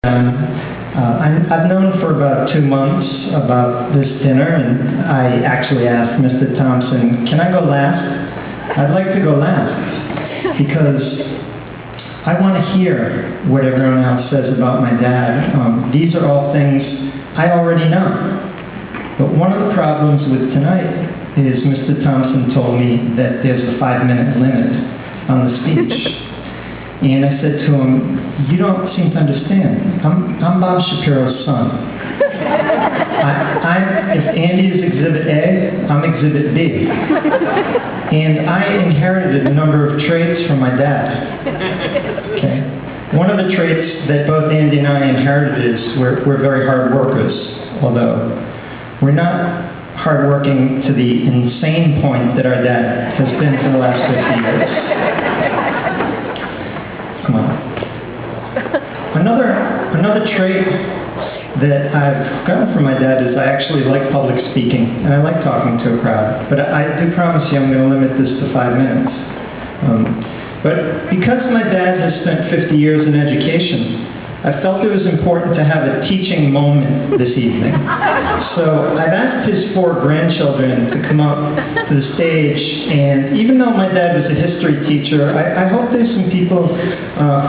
I've known for about 2 months about this dinner, and I actually asked Mr. Thompson, can I go last? I'd like to go last, because I want to hear what everyone else says about my dad. These are all things I already know. But one of the problems with tonight is Mr. Thompson told me that there's a 5-minute limit on the speech. And I said to him, you don't seem to understand. I'm Bob Shapiro's son. If Andy is Exhibit A, I'm Exhibit B. And I inherited a number of traits from my dad. Okay? One of the traits that both Andy and I inherited is we're very hard workers, although we're not hardworking to the insane point that our dad has been for the last 50 years. Come on. Another trait that I've gotten from my dad is I actually like public speaking, and I like talking to a crowd. But I do promise you I'm going to limit this to 5 minutes. But because my dad has spent 50 years in education, I felt it was important to have a teaching moment this evening. So I've asked his 4 grandchildren to come up to the stage, and even though my dad was a history teacher, I hope there's some people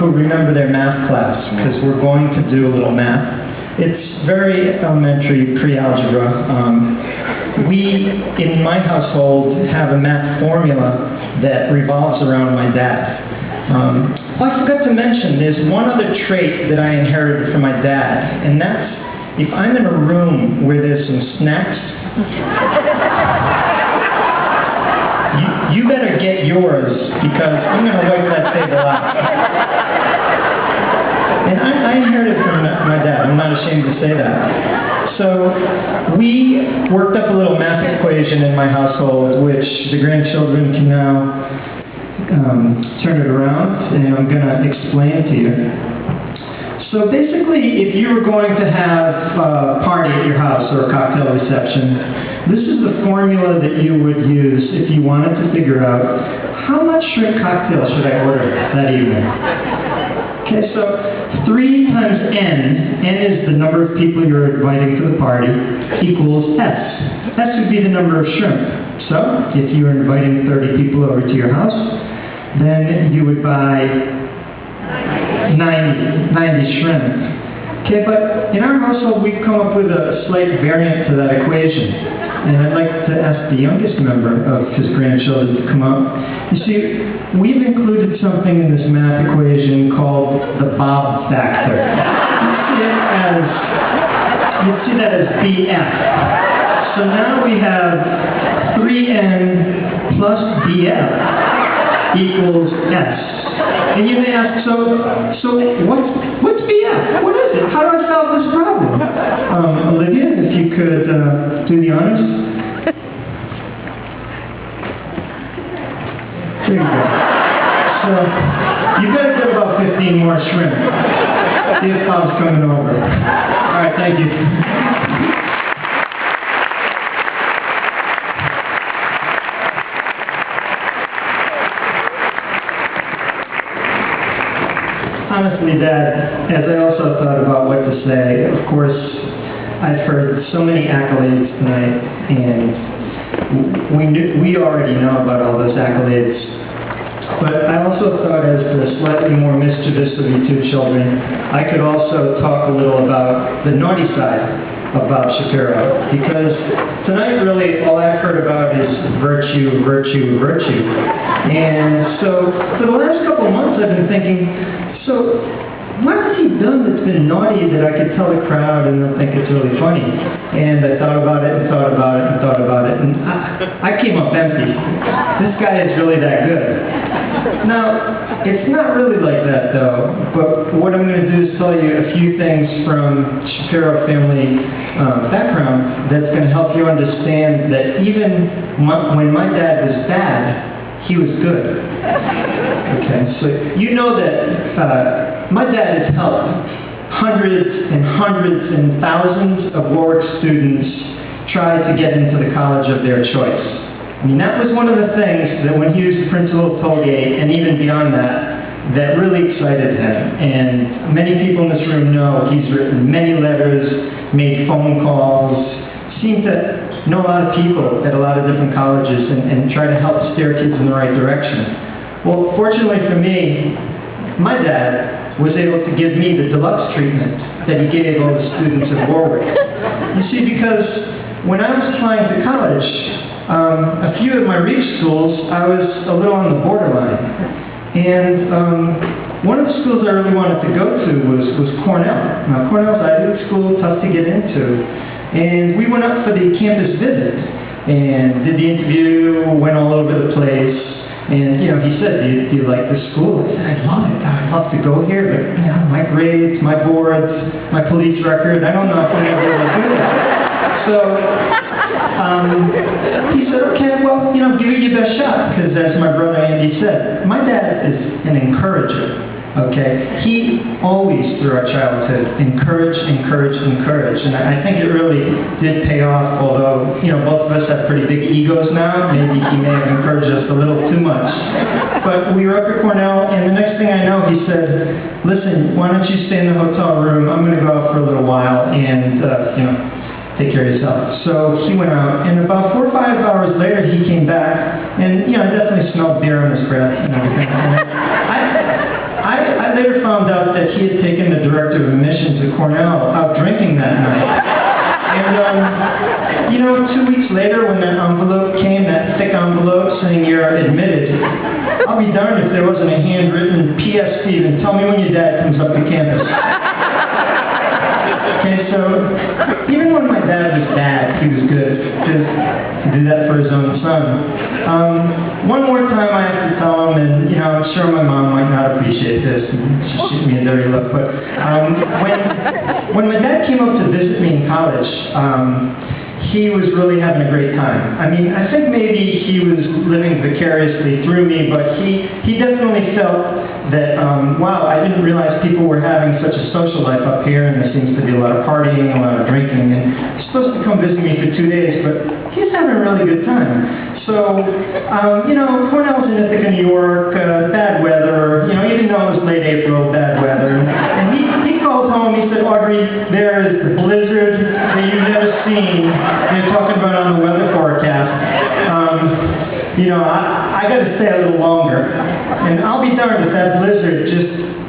who remember their math class, because we're going to do a little math. It's very elementary, pre-algebra. We, in my household, have a math formula that revolves around my dad. I forgot to mention, there's one other trait that I inherited from my dad, and that's if I'm in a room where there's some snacks, you better get yours, because I'm going to wipe that table out. And I inherited from my dad, I'm not ashamed to say that. So we worked up a little math equation in my household, which the grandchildren can now turn it around, and I'm going to explain it to you. So basically, if you were going to have a party at your house or a cocktail reception, this is the formula that you would use if you wanted to figure out how much shrimp cocktail should I order that evening. Okay, so 3 times n is the number of people you're inviting to the party, equals S. S would be the number of shrimp. So, if you're inviting 30 people over to your house, then you would buy 90 shrimp. Okay, but in our household, we've come up with a slight variant to that equation. And I'd like to ask the youngest member of his grandchildren to come up. You see, we've included something in this math equation called the Bob factor. You see that as BF. So now we have 3n plus BF equals S. And you may ask, so what's BF? What is it? How do I solve this problem? Olivia, if you could do the honors. There you go. So you better get about 15 more shrimp. See if Bob's coming over. All right, thank you. Honestly, Dad, as I also thought about what to say, of course, I've heard so many accolades tonight, and we already know about all those accolades. But I also thought, as the slightly more mischievous of you 2 children, I could also talk a little about the naughty side of Bob Shapiro, because tonight really all I've heard about is virtue, virtue, virtue. And so for the last couple of months I've been thinking, so what has he done that's been naughty that I could tell the crowd and they'll think it's really funny? And I thought about it and thought about it and thought about it, and I came up empty. This guy is really that good. Now, it's not really like that though, but what I'm going to do is tell you a few things from Shapiro family background that's going to help you understand that even when my dad was bad, he was good. Okay, so you know that my dad has helped hundreds and thousands of Warwick students try to get into the college of their choice. I mean, that was one of the things that when he was the principal of Tollgate, and even beyond that, that really excited him. And many people in this room know he's written many letters, made phone calls, seemed to know a lot of people at a lot of different colleges and try to help steer kids in the right direction. Well, fortunately for me, my dad was able to give me the deluxe treatment that he gave all the students at Warwick. You see, because when I was applying to college, a few of my reach schools, I was a little on the borderline. And one of the schools I really wanted to go to was Cornell. Now, Cornell's Ivy League school, tough to get into. And we went up for the campus visit and did the interview, went all over the place. And, you know, he said, do you like the school? I said, I love it. I'd love to go here, but, you know, my grades, my boards, my police record, I don't know if I'm going to be able to do that. So, he said, okay, well, you know, give it your best shot, because as my brother Andy said, my dad is an encourager, okay? He always, through our childhood, encouraged, and I think it really did pay off, although, you know, both of us have pretty big egos now. Maybe he may have encouraged us a little too much. But we were up at Cornell, and the next thing I know, he said, listen, why don't you stay in the hotel room? I'm going to go out for a little while, and, you know, take care of yourself. So he went out, and about 4 or 5 hours later, he came back, and, you know, I definitely smelled beer on his breath and everything. I later found out that he had taken the director of admissions at Cornell out drinking that night. And, you know, 2 weeks later, when that envelope came, that thick envelope saying you're admitted, I'll be darned if there wasn't a handwritten, P.S. Stephen, tell me when your dad comes up to campus. Okay, so even when my dad was bad, he was good, because he did that for his own son. One more time I have to tell him, and you know, I'm sure my mom might not appreciate this, and she'll shoot me a dirty look, but when my dad came up to visit me in college, he was really having a great time. I mean, I think maybe he was living vicariously through me, but he definitely felt that, wow, I didn't realize people were having such a social life up here, and there seems to be a lot of partying, a lot of drinking, and he's supposed to come visit me for 2 days, but he's having a really good time. So, you know, Cornell's in Ithaca, New York, bad weather, you know, even though it was late April, bad weather, and he called home, he said, Audrey, there is the blizzard that you've never seen. They're talking about on the weather forecast. You know, I got to stay a little longer. And I'll be darned if that blizzard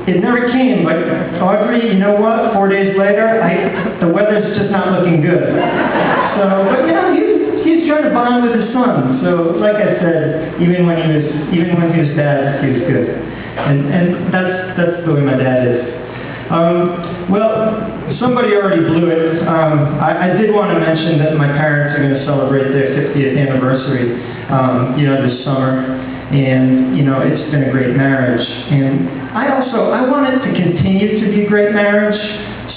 it never came. But Audrey, you know what? 4 days later, the weather's just not looking good. So, but you know, he's trying to bond with his son. So, like I said, even when he was bad, he was good. And that's the way my dad is. Well, somebody already blew it. I did want to mention that my parents are going to celebrate their 50th anniversary, you know, this summer. And, you know, it's been a great marriage. And I want it to continue to be a great marriage.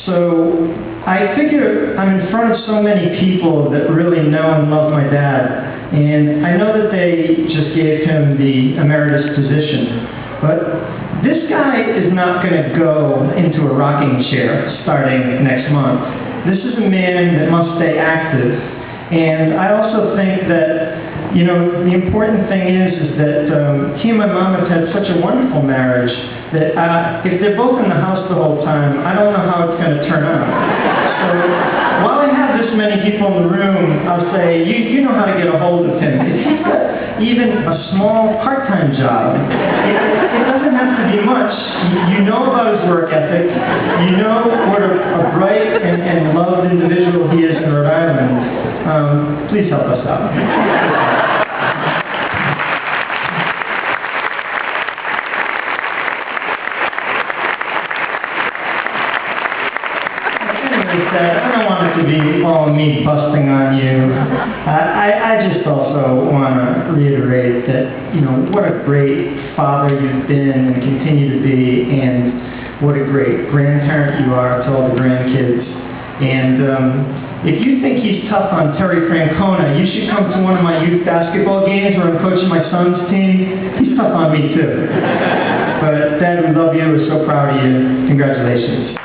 So I figure I'm in front of so many people that really know and love my dad. And I know that they just gave him the emeritus position. But this guy is not going to go into a rocking chair starting next month. This is a man that must stay active. And I also think that, you know, the important thing is that he and my mom have had such a wonderful marriage that if they're both in the house the whole time, I don't know how it's going to turn out. So while I have this many people in the room, I'll say, you know how to get a hold of him. If he's got even a small part-time job, it doesn't have to be much. You know about his work ethic. You know what a bright and loved individual he is in Rhode Island. Please help us out. I don't want it to be all me busting on you. I just also want to reiterate that, you know, what a great father you've been and continue to be, and what a great grandparent you are to all the grandkids. And if you think he's tough on Terry Francona, you should come to one of my youth basketball games where I'm coaching my son's team. He's tough on me too. But Dad, we love you. We're so proud of you. Congratulations.